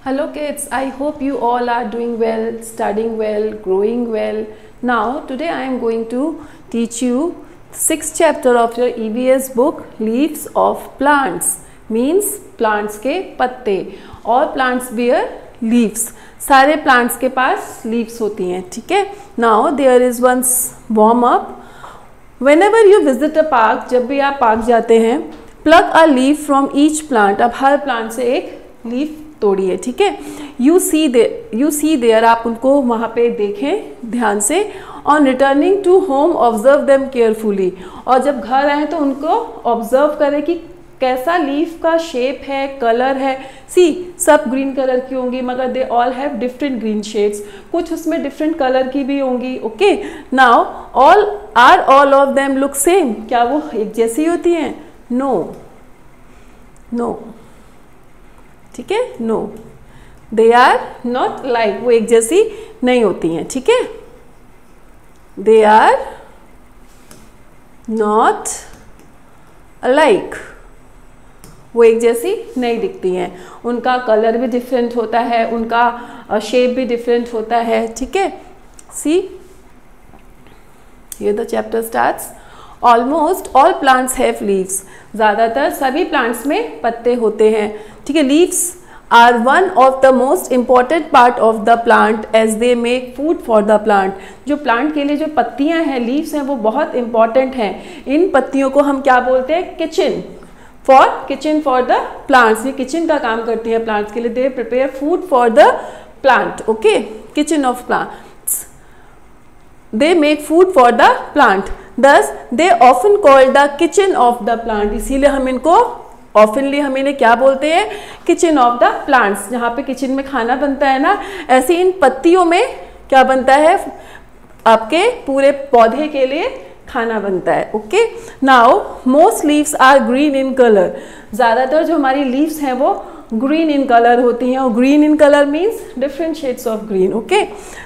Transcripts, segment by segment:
Hello kids, I hope you all are doing well, studying well, growing well. Now today I am going to teach you 6th chapter of your EVS book Leaves of Plants, means plants के पत्ते. All plants bear leaves. सारे plants के पास leaves होती हैं, ठीक है. Now there is one warm up. Whenever you visit a park, जब भी आप पार्क जाते हैं, pluck a leaf from each plant. अब हर plant से एक leaf तोड़िए, ठीक है. यू सी देयर, आप उनको वहाँ पे देखें ध्यान से. On returning to home observe them carefully, और जब घर आए तो उनको ऑब्जर्व करें कि कैसा लीफ का शेप है, कलर है. सी सब ग्रीन कलर की होंगी मगर they all have different green shades, कुछ उसमें डिफरेंट कलर की भी होंगी. Okay, now all of them look same, क्या वो एक जैसी होती हैं? नो, ठीक है. No, they are not like, वो एक जैसी नहीं होती हैं, ठीक है. दे आर नॉट अलाइक, वो एक जैसी नहीं दिखती हैं. उनका कलर भी डिफरेंट होता है, उनका शेप भी डिफरेंट होता है, ठीक है. See here the chapter starts. Almost all plants have leaves, ज़्यादातर सभी प्लांट्स में पत्ते होते हैं, ठीक है. Leaves are one of the most important part of the plant as they make food for the plant. जो प्लांट के लिए जो पत्तियां हैं, लीव्स हैं, वो बहुत इंपॉर्टेंट हैं. इन पत्तियों को हम क्या बोलते हैं? Kitchen for the plants. ये किचन का काम करती हैं प्लांट्स के लिए. They prepare food for the plant. Okay, kitchen of plants. They make food for the plant. Thus they often called the kitchen of the plant. इसीलिए हम इनको ऑफनली हम इन्हें क्या बोलते हैं? Kitchen of the plants. जहाँ पे किचन में खाना बनता है ना, ऐसे इन पत्तियों में क्या बनता है? आपके पूरे पौधे के लिए खाना बनता है. Okay, now most leaves are green in colour. ज़्यादातर जो हमारी लीव्स हैं वो ग्रीन इन कलर होती हैं, और green in colour means different shades of green. Okay,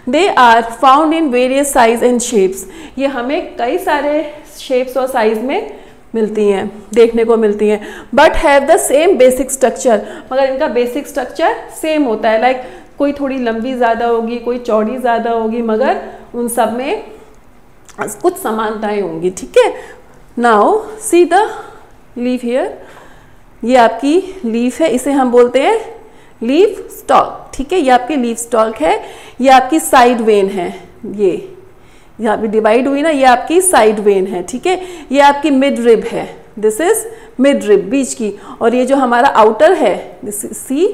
they are found in various size and shapes. ये हमें कई सारे शेप्स और साइज में मिलती हैं, देखने को मिलती हैं. But have the same basic structure, मगर इनका बेसिक स्ट्रक्चर सेम होता है. लाइक कोई थोड़ी लंबी ज़्यादा होगी, कोई चौड़ी ज़्यादा होगी, मगर उन सब में कुछ समानताएं होंगी, ठीक है. Now see the leaf here. ये आपकी लीफ है, इसे हम बोलते हैं लीफ स्टॉक, ठीक है. ये आपकी लीफ स्टॉक है. ये आपकी साइड वेन है, ये यहाँ पे डिवाइड हुई ना, ये आपकी साइड वेन है, ठीक है. ये आपकी मिड रिब है, दिस इज मिड रिब, बीच की. और ये जो हमारा आउटर है, दिस सी,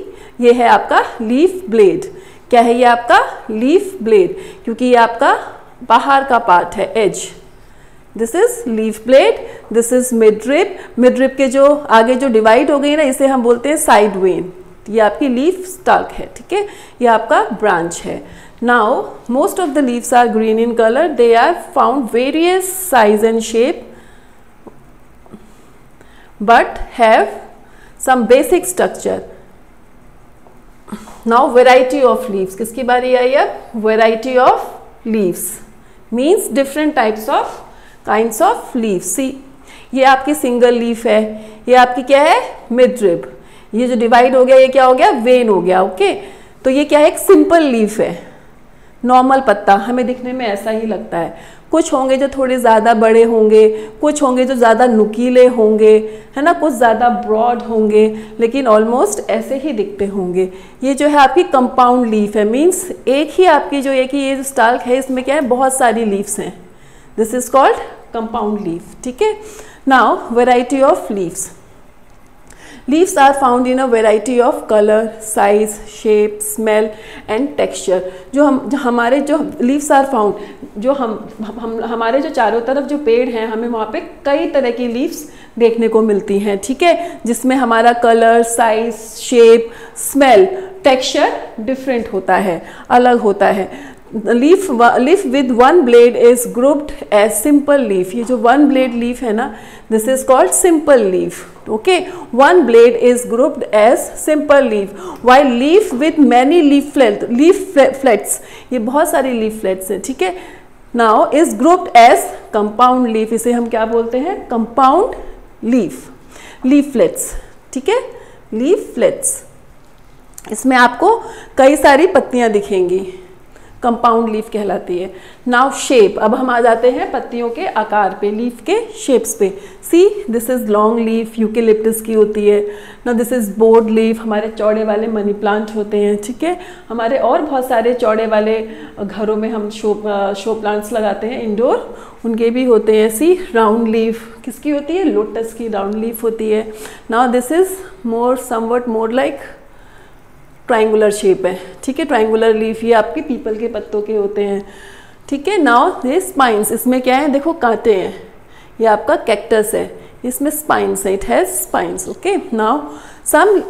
ये है आपका लीफ ब्लेड. क्या है ये? आपका लीफ ब्लेड, क्योंकि ये आपका बाहर का पार्ट है, edge. This is leaf blade, this is midrib. Midrib के जो आगे जो डिवाइड हो गई ना, इसे हम बोलते हैं साइड वेन. ये आपकी लीफ स्टॉक है, ठीक है. ये आपका ब्रांच है. Now most of the leaves are green in colour. They are found various size and shape but have some basic structure. Now variety of leaves, किसकी बारी आई अब? Variety of leaves means different types of kinds of leaves. See, ये आपकी single leaf है. ये आपकी क्या है? Mid rib. ये जो डिवाइड हो गया, ये क्या हो गया? वेन हो गया. ओके, तो ये क्या है? एक सिंपल लीफ है, नॉर्मल पत्ता. हमें दिखने में ऐसा ही लगता है. कुछ होंगे जो थोड़े ज़्यादा बड़े होंगे, कुछ होंगे जो ज़्यादा नुकीले होंगे, है ना, कुछ ज़्यादा ब्रॉड होंगे, लेकिन ऑलमोस्ट ऐसे ही दिखते होंगे. ये जो है आपकी कंपाउंड लीफ है, मीन्स एक ही आपकी जो एक ही ये स्टाल्क है, इसमें क्या है? बहुत सारी लीव्स हैं. This is called compound leaf, ठीक है. Now variety of leaves. Leaves are found in a variety of colour, size, shape, smell and texture. हमारे जो लीव्स आर फाउंड, जो हमारे जो चारों तरफ जो पेड़ हैं, हमें वहाँ पे कई तरह की लीव्स देखने को मिलती हैं, ठीक है. जिसमें हमारा colour, size, shape, smell, texture different होता है, अलग होता है. Leaf with one blade is grouped as simple leaf. ये जो वन ब्लेड लीफ है ना, this is called simple leaf. Okay, one blade is grouped as simple leaf. While leaf with many leaflets, ये बहुत सारी leaflets हैं, ठीक है. Now is grouped as compound leaf. इसे हम क्या बोलते हैं? Compound leaf. लीफलेट्स, ठीक है, लीफलेट्स. इसमें आपको कई सारी पत्तियां दिखेंगी, कंपाउंड लीफ कहलाती है। नाउ शेप, अब हम आ जाते हैं पत्तियों के आकार पे, लीफ के शेप्स पे। See this is long leaf, eucalyptus की होती है। Now this is board leaf, हमारे चौड़े वाले मनी प्लांट होते हैं, ठीक है। हमारे और बहुत सारे चौड़े वाले घरों में हम शो प्लांट्स लगाते हैं इंडोर, उनके भी होते हैं। सी राउंड लीफ किसकी होती है, लोटस की राउंड लीफ होती है। Now this is more somewhat more like triangular shape है, ठीक है, ट्रायंगुलर लीफ, ये आपके पीपल के पत्तों के होते हैं, ठीक है। नाउ ये स्पाइंस, इसमें क्या है, देखो कांटे हैं, ये आपका कैक्टस है, इसमें स्पाइंस है, it has spines, okay. Now some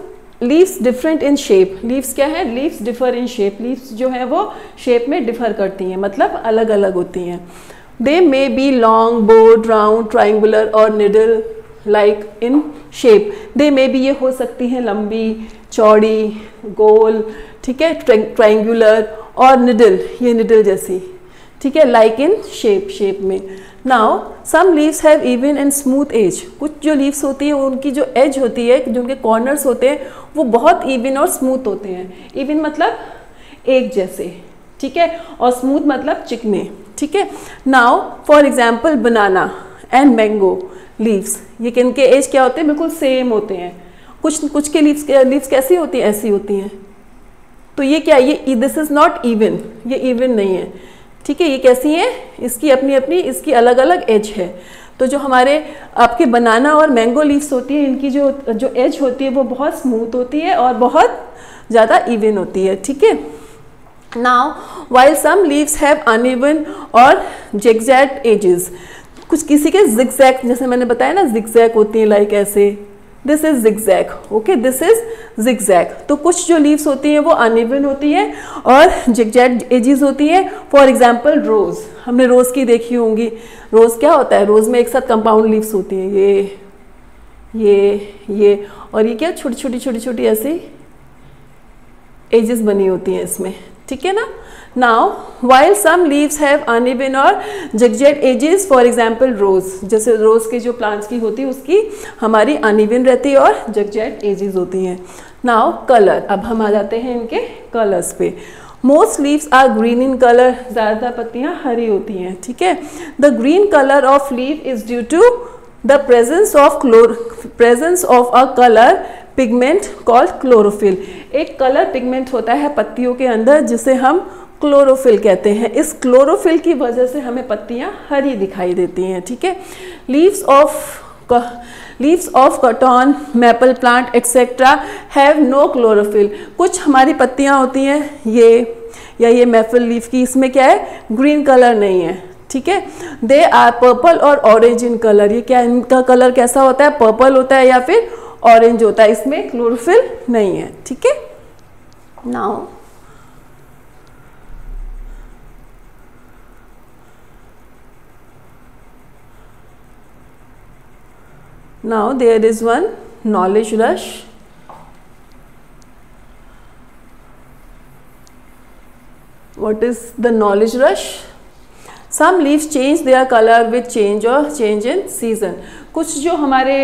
leaves different in shape, leaves क्या है, leaves differ in shape, leaves जो है वो शेप में डिफर करती हैं, मतलब अलग अलग होती हैं। They may be long, board, round, triangular और needle like in shape. They may be, ये हो सकती हैं लंबी, चौड़ी, गोल, ठीक है, ट्रायंगुलर, और निडल, ये निडल जैसी, ठीक है, लाइक इन शेप, शेप में। Now some leaves have even and smooth edge, कुछ जो लीव्स होती है उनकी जो एज होती है, जो उनके कॉर्नर्स होते हैं वो बहुत इवन और स्मूथ होते हैं। इवन मतलब एक जैसे, ठीक है, और स्मूथ मतलब चिकने, ठीक है। Now for example banana and mango leaves, ये किनके एज क्या होते हैं, बिल्कुल सेम होते हैं। कुछ के लीव्स कैसी होती हैं, ऐसी होती हैं। तो ये क्या, ये दिस इज नॉट इवन, ये इवन नहीं है, ठीक है। ये कैसी है, इसकी अपनी अपनी, इसकी अलग अलग एज है। तो जो हमारे आपके बनाना और मैंगो लीव्स होती है, इनकी जो एज होती है वो बहुत स्मूथ होती है और बहुत ज़्यादा इवन होती है, ठीक है। Now while some leaves have uneven और जिगजैग एजेस, कुछ किसी के जिगजैग, जैसे मैंने बताया ना जिगजैग होती है, लाइक ऐसे, this is zigzag, okay, this is zigzag. तो कुछ जो लीव्स होती हैं वो अनइवन होती है और जिगजैग एजेस होती है। फॉर एग्जाम्पल रोज, हमने रोज की देखी होंगी। रोज क्या होता है, रोज में एक साथ कंपाउंड लीव्स होती हैं, ये और ये क्या छोटी छोटी छोटी छोटी ऐसी एजेस बनी होती हैं इसमें, ठीक है ना। Now while some leaves have uneven और zigzag edges, for example rose, जैसे रोज के जो प्लांट्स की होती है उसकी हमारी अनइवन रहती है और जिगजैग एजेस होती हैं। नाउ कलर, अब हम आ जाते हैं इनके कलर्स पे। Most leaves are green in colour, ज़्यादातर पत्तियां हरी होती हैं, ठीक है। The green colour of leaf is due to the presence of a colour pigment called chlorophyll. एक कलर पिगमेंट होता है पत्तियों के अंदर जिसे हम क्लोरोफिल कहते हैं। इस क्लोरोफिल की वजह से हमें पत्तियां हरी दिखाई देती हैं, ठीक है। Leaves of cotton, maple plant etcetera have no chlorophyll. कुछ हमारी पत्तियां होती हैं ये मैपल लीफ की, इसमें क्या है, ग्रीन कलर नहीं है, ठीक है। दे आर पर्पल और ऑरेंज इन कलर, ये क्या, इनका कलर कैसा होता है, पर्पल होता है या फिर ऑरेंज होता है, इसमें क्लोरोफिल नहीं है, ठीक है। Now there is one knowledge rush. What is the knowledge rush? Some leaves change their color with change in season. कुछ जो हमारे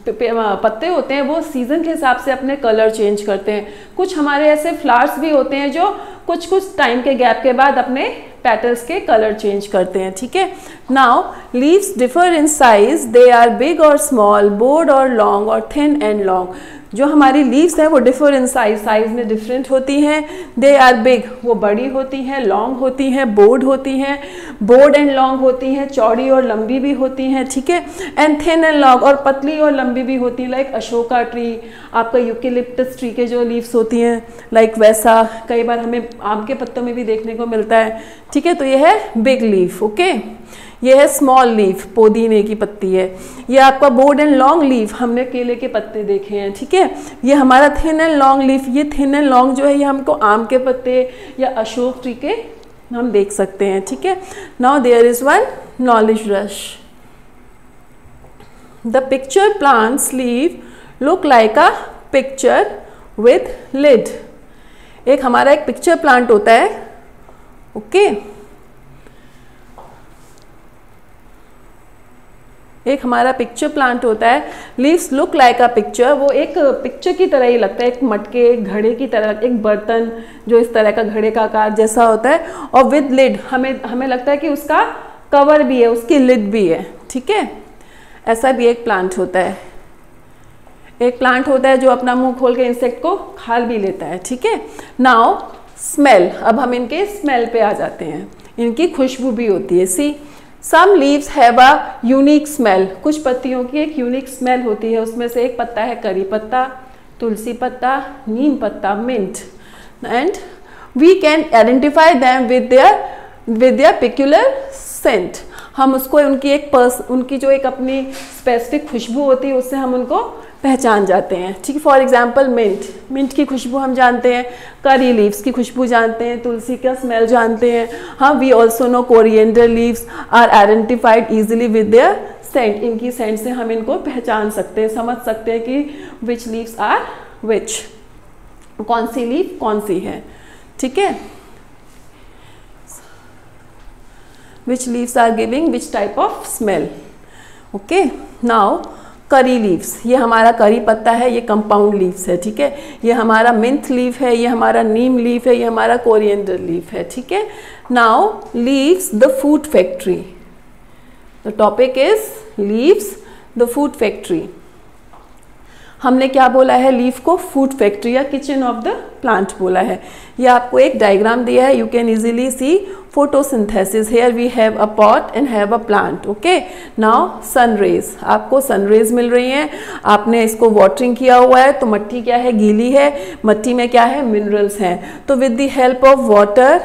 पत्ते होते हैं वो सीजन के हिसाब से अपने कलर चेंज करते हैं। कुछ हमारे ऐसे फ्लावर्स भी होते हैं जो कुछ टाइम के गैप के बाद अपने पेटल्स के कलर चेंज करते हैं, ठीक है। Now leaves differ in size, they are big और स्मॉल, बोर्ड और लॉन्ग और थिन एंड लॉन्ग। जो हमारी लीव्स हैं वो डिफर इन साइज में डिफरेंट होती हैं। दे आर बिग, वो बड़ी होती हैं, लॉन्ग होती हैं, बोर्ड होती हैं, बोर्ड एंड लॉन्ग होती हैं, चौड़ी और लंबी भी होती हैं, ठीक है। एंड थिन एंड लॉन्ग, और पतली और लंबी भी होती हैं, लाइक अशोका ट्री, आपका यूकेलिप्टस ट्री के जो लीव्स होती हैं, लाइक वैसा कई बार हमें आम के पत्तों में भी देखने को मिलता है, ठीक है। तो ये है बिग लीफ, ओके। ये है स्मॉल लीफ, पुदीने की पत्ती है। ये आपका बोर्ड एंड लॉन्ग लीफ, हमने केले के पत्ते देखे हैं, ठीक है। ये हमारा थिन एंड लॉन्ग लीफ, ये थिन एंड लॉन्ग जो है ये हमको आम के पत्ते या अशोक ट्री के हम देख सकते हैं, ठीक है। Now there is one knowledge rush. The pitcher plants leaf look like a pitcher with lid. एक हमारा एक पिक्चर प्लांट होता है, ओके। एक हमारा पिक्चर प्लांट होता है, leaves look like a picture, वो एक पिक्चर की तरह ही लगता है, एक मटके, एक घड़े की तरह, एक बर्तन जो इस तरह का घड़े का आकार जैसा होता है, और विद लिड, हमें लगता है कि उसका कवर भी है, उसकी लिड भी है, ठीक है। ऐसा भी एक प्लांट होता है, एक प्लांट होता है जो अपना मुंह खोल के इंसेक्ट को खा भी लेता है, ठीक है। नाउ स्मेल, अब हम इनके स्मेल पे आ जाते हैं, इनकी खुशबू भी होती है। See some leaves have a unique smell, कुछ पत्तियों की एक यूनिक स्मेल होती है, उसमें से एक पत्ता है करी पत्ता, तुलसी पत्ता, नीम पत्ता, mint, and we can identify them with their peculiar scent. हम उसको उनकी जो एक अपनी स्पेसिफिक खुशबू होती है उससे हम उनको पहचान जाते हैं, ठीक है। फॉर एग्जाम्पल मिंट की खुशबू हम जानते हैं, करी लीव्स की खुशबू जानते हैं, तुलसी का स्मेल जानते हैं। हाँ, we also know coriander leaves are identified easily with their scent, इनकी सेंट से हम इनको पहचान सकते हैं, समझ सकते हैं कि विच लीव्स आर विच, कौन सी लीव कौन सी है, ठीक है। Which leaves are giving which type of smell, okay. Now curry leaves, ये हमारा करी पत्ता है, ये कंपाउंड लीव्स है, ठीक है। ये हमारा मिंथ लीफ है, ये हमारा नीम लीफ है, ये हमारा कोरिएंडर लीफ है, ठीक है। Now leaves the food factory, the topic is leaves the food factory. हमने क्या बोला है, लीफ को फूड फैक्ट्री या किचन ऑफ द प्लांट बोला है। ये आपको एक डायग्राम दिया है, you can easily C photosynthesis. Here we have a pot and have a plant. Okay. Now sun rays, आपको sun rays मिल रही हैं, आपने इसको वाटरिंग किया हुआ है तो मिट्टी क्या है, गीली है, मिट्टी में क्या है, मिनरल्स हैं। तो with the help of water,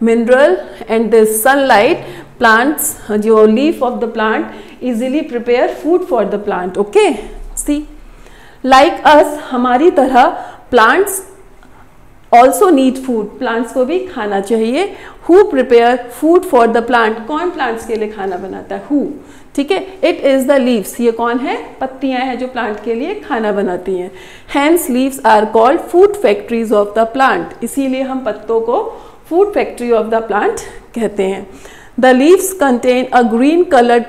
mineral and the sunlight, plants, जो leaf of the plant easily prepare food for the plant. Okay, see like us, हमारी तरह plants also need food, plants को भी खाना चाहिए। Who prepare food for the plant, कौन plants के लिए खाना बनाता है, हु, ठीक है। इट इज द लीव्स, ये कौन है, पत्तियां हैं जो प्लांट के लिए खाना बनाती हैं। Hence leaves are called food factories of the plant, इसीलिए हम पत्तों को food factory of the plant कहते हैं। The leaves contain a green coloured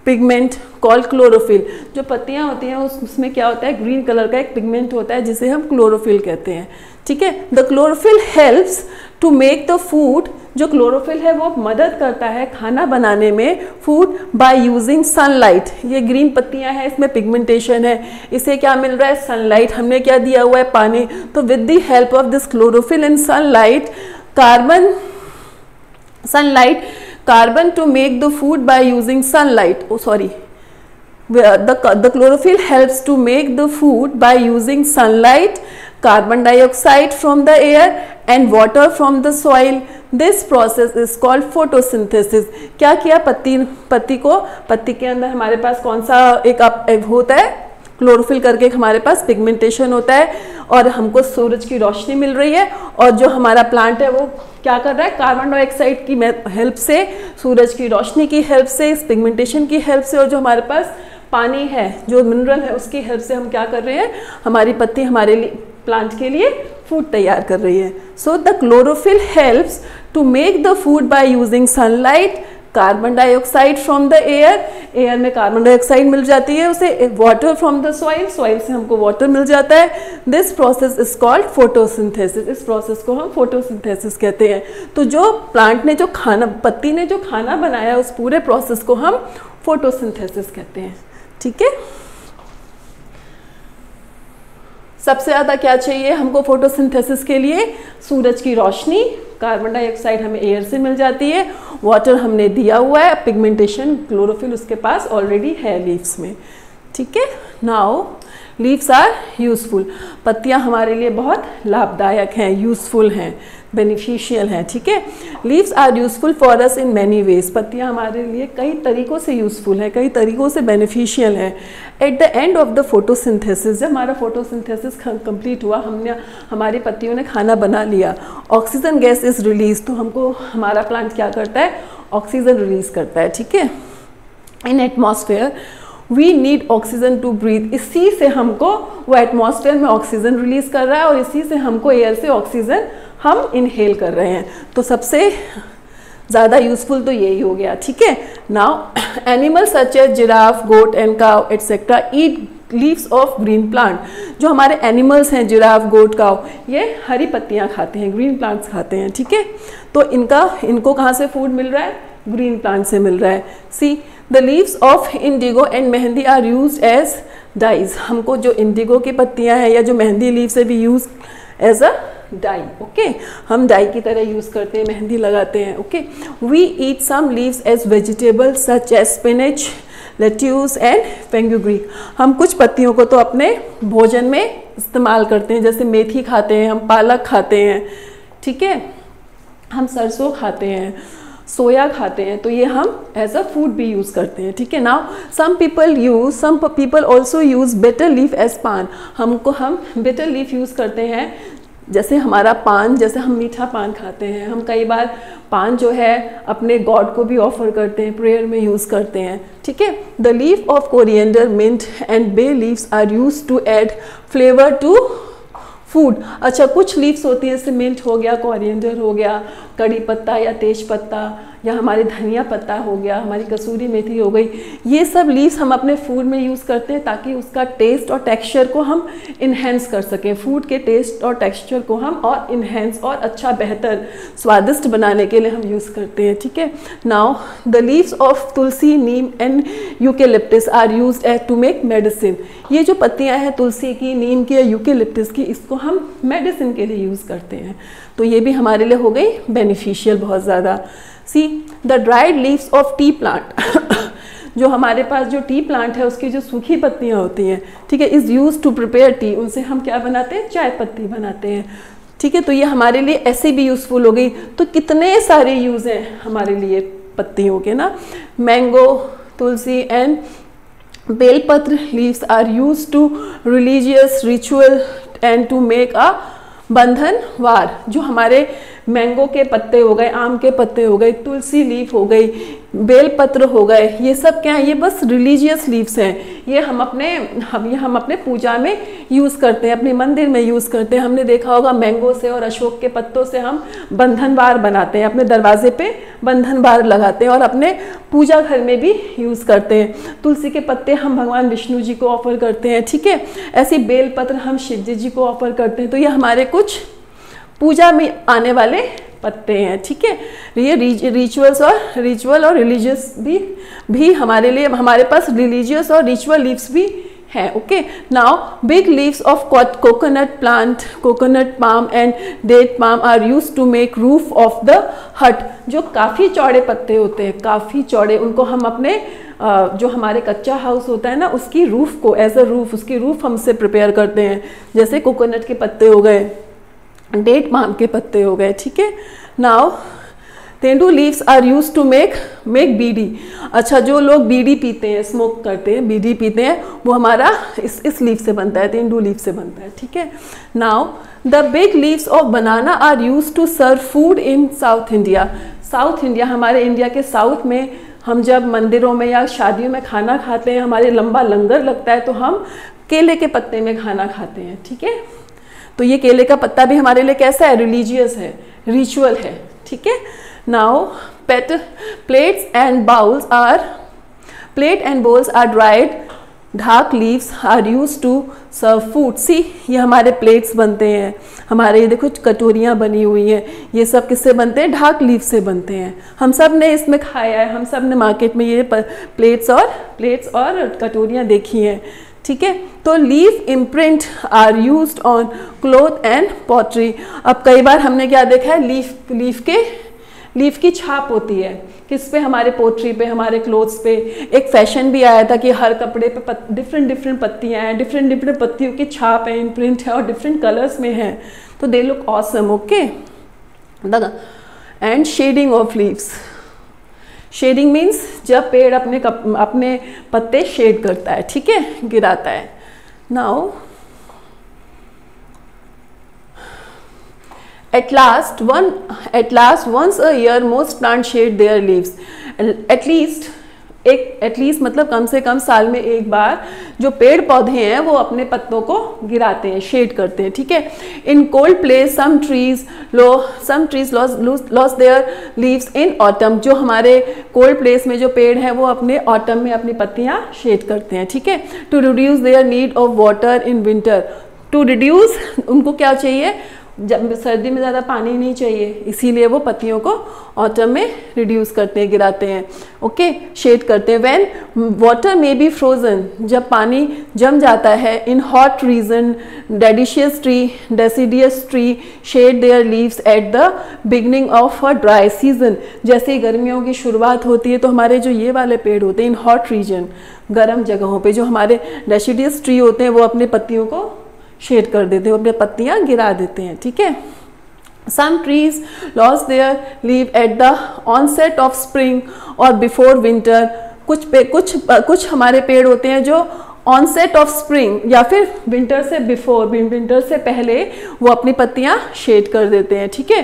pigment called chlorophyll, जो पत्तियां होती हैं उसमें क्या होता है, ग्रीन कलर का एक पिगमेंट होता है जिसे हम क्लोरोफिल कहते हैं, ठीक है। The chlorophyll helps to make the food, जो क्लोरोफिल है वो मदद करता है खाना बनाने में, फूड बाय यूजिंग सनलाइट। ये ग्रीन पत्तियां हैं, इसमें पिगमेंटेशन है, इसे क्या मिल रहा है, सनलाइट। हमने क्या दिया हुआ है, पानी। तो with the help of this chlorophyll and sunlight, carbon to make the food by using sunlight. Oh, sorry. The chlorophyll helps to make the food by using sunlight, carbon dioxide from the air and water from the soil. This process is called photosynthesis. क्या किया, पत्ती के अंदर हमारे पास कौन सा एक होता है, क्लोरोफिल करके हमारे पास पिगमेंटेशन होता है और हमको सूरज की रोशनी मिल रही है, और जो हमारा प्लांट है वो क्या कर रहा है, कार्बन डाइऑक्साइड की हेल्प से, सूरज की रोशनी की हेल्प से, इस पिगमेंटेशन की हेल्प से, और जो हमारे पास पानी है, जो मिनरल है, उसकी हेल्प से हम क्या कर रहे हैं, हमारी पत्ती हमारे लिए, प्लांट के लिए फूड तैयार कर रही है। So the chlorophyll helps to make the food by using sunlight, carbon dioxide from the air में कार्बन डाइऑक्साइड मिल जाती है उसे, वाटर फ्रॉम द सॉइल से हमको वाटर मिल जाता है। This process is called photosynthesis, इस प्रोसेस को हम फोटोसिंथेसिस कहते हैं। तो जो प्लांट ने, जो खाना, पत्ती ने जो खाना बनाया, उस पूरे प्रोसेस को हम फोटोसिंथेसिस कहते हैं, ठीक है। सबसे ज़्यादा क्या चाहिए हमको फोटोसिंथेसिस के लिए, सूरज की रोशनी, कार्बन डाइऑक्साइड हमें एयर से मिल जाती है, वाटर हमने दिया हुआ है, पिगमेंटेशन, क्लोरोफिल उसके पास ऑलरेडी है लीव्स में, ठीक है। नाउ लीव्स आर यूजफुल, पत्तियां हमारे लिए बहुत लाभदायक हैं, यूजफुल हैं, बेनिफिशियल हैं, ठीक है। Leaves are useful for us in many ways, पत्तियां हमारे लिए कई तरीक़ों से यूजफुल हैं, कई तरीक़ों से बेनिफिशियल हैं। At the end of the photosynthesis, जब हमारा फोटोसिंथेसिस कंप्लीट हुआ, हमारी पत्तियों ने खाना बना लिया, ऑक्सीजन गैस इज रिलीज, तो हमको हमारा प्लांट क्या करता है, ऑक्सीजन रिलीज करता है, ठीक है। In atmosphere we need oxygen to breathe, इसी से हमको, वो एटमॉस्फेयर में ऑक्सीजन रिलीज कर रहा है और इसी से हमको एयर से ऑक्सीजन हम इनहेल कर रहे हैं। तो सबसे ज़्यादा यूजफुल तो यही हो गया, ठीक है। Now animal such as giraffe, goat and cow etcetera eat leaves of green plant. जो हमारे एनिमल्स हैं जिराफ, गोट, काउ, ये हरी पत्तियां खाते हैं, ग्रीन प्लांट्स खाते हैं, ठीक है। तो इनको कहाँ से फूड मिल रहा है? ग्रीन प्लांट से मिल रहा है। See the leaves of indigo and mehndi are used as dyes. हमको जो इंडिगो की पत्तियां हैं या जो मेहंदी लीव से भी use as a dye, okay, हम डाई की तरह यूज करते हैं, मेहंदी लगाते हैं, okay. We eat some leaves as vegetable such as spinach, lettuce and fenugreek. हम कुछ पत्तियों को तो अपने भोजन में इस्तेमाल करते हैं, जैसे मेथी खाते हैं, हम पालक खाते हैं, ठीक है, हम सरसों खाते हैं, सोया खाते हैं, तो ये हम एज अ फूड भी यूज़ करते हैं, ठीक है। Now some people also use betel leaf as paan. हम बिटर लीफ यूज़ करते हैं, जैसे हमारा पान, जैसे हम मीठा पान खाते हैं, हम कई बार पान जो है अपने गॉड को भी ऑफर करते हैं, प्रेयर में यूज़ करते हैं, ठीक है। The leaf of coriander, mint and bay leaves are use to add flavour to food. अच्छा, कुछ लीव्स होती हैं, जैसे मिंट हो गया, कोरिएंडर हो गया, कड़ी पत्ता या तेज पत्ता, या हमारे धनिया पत्ता हो गया, हमारी कसूरी मेथी हो गई, ये सब लीव्स हम अपने फूड में यूज़ करते हैं ताकि उसका टेस्ट और टेक्सचर को हम इन्हेंस कर सकें, फूड के टेस्ट और टेक्सचर को हम और इन्हेंस और अच्छा बेहतर स्वादिष्ट बनाने के लिए हम यूज़ करते हैं, ठीक है। Now the leaves of tulsi, neem and eucalyptus are used as to make medicine. ये जो पत्तियाँ हैं तुलसी की, नीम की या यूकेलिप्टिस की, इसको हम मेडिसिन के लिए यूज़ करते हैं, तो ये भी हमारे लिए हो गई बेनिफिशियल बहुत ज़्यादा। See the dried leaves of T plant जो हमारे पास जो टी प्लांट है उसकी जो सूखी पत्तियां होती हैं, ठीक है, is use to prepare tea. उनसे हम क्या बनाते हैं? चाय पत्ती बनाते हैं, ठीक है। तो ये हमारे लिए ऐसे भी यूज़फुल हो गई। तो कितने सारे यूज़ हैं हमारे लिए पत्तियों के ना। Mango, tulsi and belpatra leaves are use to religious ritual and to make a bandhanwar. जो हमारे मैंगो के पत्ते हो गए, आम के पत्ते हो गए, तुलसी लीफ हो गई, बेलपत्र हो गए, ये सब क्या है? ये बस रिलीजियस लीव्स हैं। ये हम अपने पूजा में यूज़ करते हैं, अपने मंदिर में यूज़ करते हैं। हमने देखा होगा मैंगो से और अशोक के पत्तों से हम बंधनवार बनाते हैं, अपने दरवाजे पे बंधनवार लगाते हैं और अपने पूजा घर में भी यूज़ करते हैं। तुलसी के पत्ते हम भगवान विष्णु जी को ऑफर करते हैं, ठीक है। ऐसे बेलपत्र हम शिव जी को ऑफर करते हैं। तो ये हमारे कुछ पूजा में आने वाले पत्ते हैं, ठीक है। ये रिचुअल और रिलीजियस भी हमारे लिए, हमारे पास रिलीजियस और रिचुअल लीव्स भी हैं, okay. Now big leaves of coconut plant, coconut palm and date palm are use to make roof of the hut. जो काफ़ी चौड़े पत्ते होते हैं, काफ़ी चौड़े, उनको हम अपने जो हमारे कच्चा हाउस होता है ना, उसकी रूफ को एज अ रूफ, उसकी रूफ हमसे प्रिपेयर करते हैं। जैसे कोकोनट के पत्ते हो गए, डेट पाम के पत्ते हो गए, ठीक है। Now tendu leaves are use to make bidi. अच्छा, जो लोग बीडी पीते हैं, स्मोक करते हैं, बीडी पीते हैं, वो हमारा इस लीफ से बनता है, तेंदू लीफ से बनता है, ठीक है। Now the big leaves of banana are use to serve food in south India. South India, हमारे इंडिया के साउथ में हम जब मंदिरों में या शादियों में खाना खाते हैं, हमारे लंबा लंगर लगता है, तो हम केले के पत्ते में खाना खाते हैं, ठीक है। तो ये केले का पत्ता भी हमारे लिए कैसा है? रिलीजियस है, रिचुअल है, ठीक है। Now plates and bowls are dried dhak leaves are use to serve food. See, ये हमारे प्लेट्स बनते हैं, हमारे ये देखो कटोरियाँ बनी हुई हैं, ये सब किससे बनते हैं? ढाक लीफ से बनते हैं। हम सब ने इसमें खाया है, हम सब ने मार्केट में ये प्लेट्स और कटोरियाँ देखी हैं, ठीक है। तो leaf imprint are used on cloth and pottery. अब कई बार हमने क्या देखा है? लीफ की छाप होती है, किस पे? हमारे पोट्री पे, हमारे क्लोथ्स पे। एक फैशन भी आया था कि हर कपड़े पे डिफरेंट पत्तियां हैं, डिफरेंट पत्तियों की छाप है, इम्प्रिंट है और डिफरेंट कलर्स में है, तो they look awesome, okay. And shedding of leaves. Shedding means जब पेड़ अपने पत्ते शेड करता है, ठीक है, गिराता है। Now At last, once a year, most plants shed their leaves. At least एक एटलीस्ट मतलब कम से कम साल में एक बार जो पेड़ पौधे हैं वो अपने पत्तों को गिराते हैं, शेड करते हैं, ठीक है। In cold place some trees lose their leaves in autumn, जो हमारे कोल्ड प्लेस में जो पेड़ हैं वो अपने ऑटम में अपनी पत्तियां शेड करते हैं, ठीक है। To reduce their need of water in winter, to reduce उनको क्या चाहिए, जब सर्दी में ज़्यादा पानी नहीं चाहिए, इसीलिए वो पत्तियों को ऑटम में रिड्यूस करते हैं, गिराते हैं, ओके, शेड करते हैं। When water may be frozen, जब पानी जम जाता है, in hot reason deciduous tree shade there leaves at the beginning of a dry season, जैसे ही गर्मियों की शुरुआत होती है तो हमारे जो ये वाले पेड़ होते हैं इन हॉट रीजन, गर्म जगहों पे जो हमारे डेसिडियस ट्री होते हैं वो अपने पत्तियों को शेड कर देते हैं, अपनी पत्तियां गिरा देते हैं, ठीक है। Some trees lose their leave at the onset of spring और बिफोर विंटर, कुछ हमारे पेड़ होते हैं जो ऑनसेट ऑफ स्प्रिंग या फिर विंटर से बिफोर, विंटर से पहले वो अपनी पत्तियां शेड कर देते हैं, ठीक है।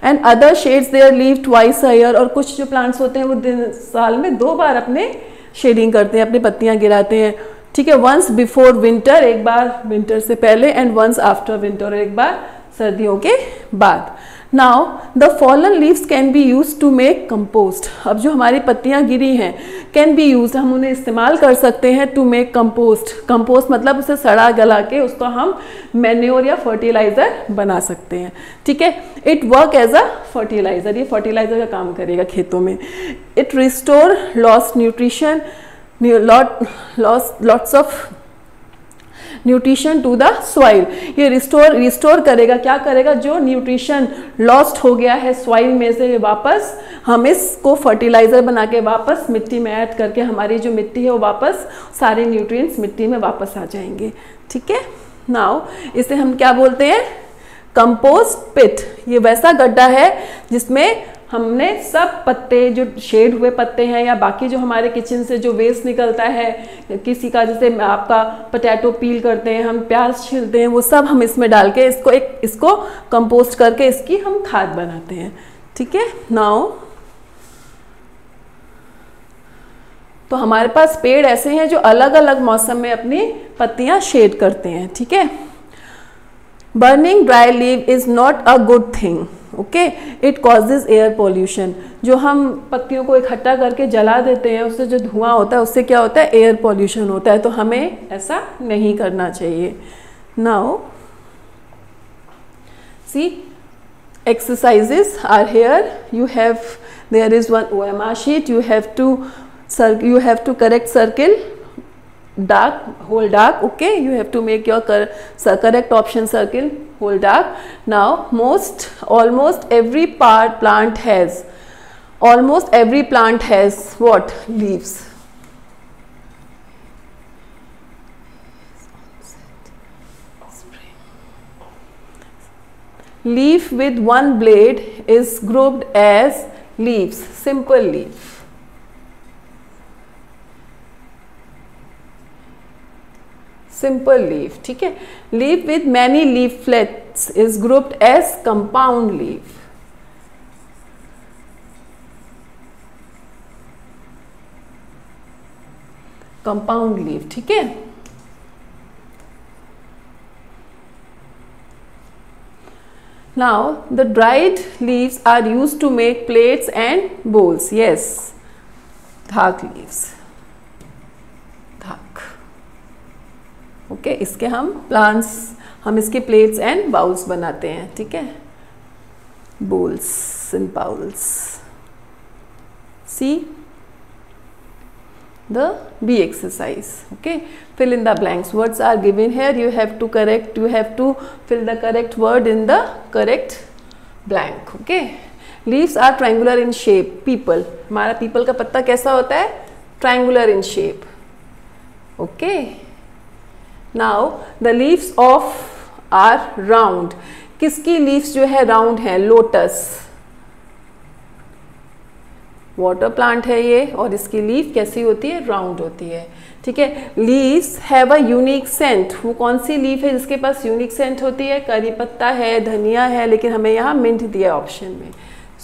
And other sheds their leave twice a year, और कुछ जो प्लांट्स होते हैं वो साल में 2 बार अपने शेडिंग करते हैं, अपनी पत्तियां गिराते हैं, ठीक है। वंस बिफोर विंटर, एक बार विंटर से पहले, एंड वंस आफ्टर विंटर, एक बार सर्दियों के बाद। Now the fallen leaves can be use to make compost, अब जो हमारी पत्तियां गिरी हैं कैन बी यूज, हम उन्हें इस्तेमाल कर सकते हैं टू मेक कंपोस्ट, कंपोस्ट मतलब उसे सड़ा गला के उसको हम मैन्योर या फर्टिलाइजर बना सकते हैं, ठीक है। It work as a fertilizer, ये फर्टिलाइजर का काम करेगा खेतों में। It restore lost nutrition, lots of nutrition to the soil, ये रिस्टोर करेगा, क्या करेगा, जो न्यूट्रिशन लॉस्ट हो गया है सॉइल में से वापस हम इसको फर्टिलाइजर बना के वापस मिट्टी में ऐड करके हमारी जो मिट्टी है वो वापस सारे न्यूट्रिएंट्स मिट्टी में वापस आ जाएंगे, ठीक है। नाउ इसे हम क्या बोलते हैं, कंपोस्ट पिट, ये वैसा गड्ढा है जिसमें हमने सब पत्ते जो शेड हुए पत्ते हैं या बाकी जो हमारे किचन से जो वेस्ट निकलता है, किसी का जैसे आपका पोटैटो पील करते हैं, हम प्याज छीलते हैं, वो सब हम इसमें डाल के इसको कंपोस्ट करके इसकी हम खाद बनाते हैं, ठीक है। नाउ तो हमारे पास पेड़ ऐसे हैं जो अलग अलग मौसम में अपनी पत्तियां शेड करते हैं, ठीक है। Burning dry leave is not a good thing, okay, it causes air pollution, जो हम पत्तियों को इकट्ठा करके जला देते हैं उससे जो धुआं होता है उससे क्या होता है, एयर पॉल्यूशन होता है, तो हमें ऐसा नहीं करना चाहिए। Now see exercises are here, there is one OMR sheet, you have to correct circle dark, whole dark, okay, you have to make your correct option circle whole dark. Now almost every plant has what, leaves. Leaf with one blade is grouped as leaves, simple leaf. Simple leaf, ठीक है। Leaf with many leaflets is grouped as compound leaf. Compound leaf, ठीक है। Now the dried leaves are used to make plates and bowls. Yes, धाक leaves, धाक, okay, इसके हम इसके plates and bowls बनाते हैं, ठीक है, bowls and bowls. See the B exercise, okay, fill in the blanks, words are given here, you have to fill the correct word in the correct blank, okay. Leaves are triangular in shape. People, हमारा people का पत्ता कैसा होता है, triangular in shape, okay. Now the leaves of are round. किसकी leaves जो है round है, लोटस, वाटर प्लांट है ये, और इसकी लीफ कैसी होती है, राउंड होती है, ठीक है। Leaves have a unique scent, वो कौन सी लीफ है जिसके पास यूनिक सेंट होती है, करी पत्ता है, धनिया है, लेकिन हमें यहाँ मिंट दिया ऑप्शन में,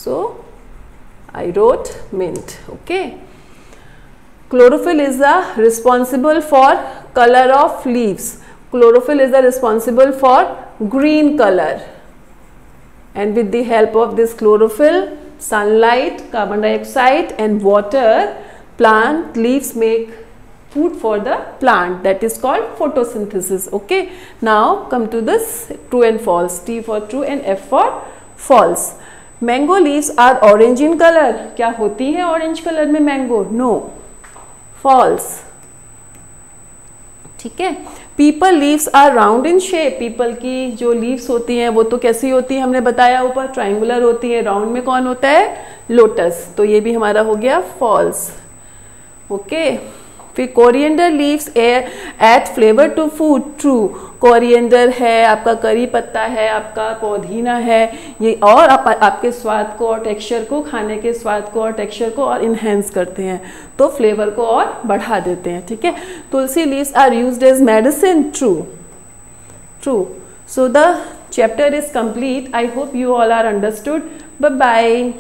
so I wrote mint, okay. Chlorophyll is responsible for color of leaves. Chlorophyll is responsible for green color. And with the help of this chlorophyll, sunlight, carbon dioxide and water, plant leaves make food for the plant, that is called photosynthesis. Okay, now come to this true and false. T for true and F for false. Mango leaves are orange in color. क्या होती है orange color में mango? No, false. ठीक है. Peepal leaves are round in shape. Peepal की जो leaves होती हैं वो तो कैसी होती है, हमने बताया ऊपर, ट्राइंगुलर होती है. राउंड में कौन होता है? लोटस. तो ये भी हमारा हो गया फॉल्स. ओके. फिर coriander leaves add flavour to food. True. Coriander है, आपका करी पत्ता है, आपका पुदीना है, ये और आपके स्वाद को और टेक्सचर को, खाने के स्वाद को और टेक्सचर को और इन्हेंस करते हैं, तो फ्लेवर को और बढ़ा देते हैं. ठीक है. Tulsi leaves are used as medicine. True. True. So the chapter is complete. I hope you all are understood. Bye bye.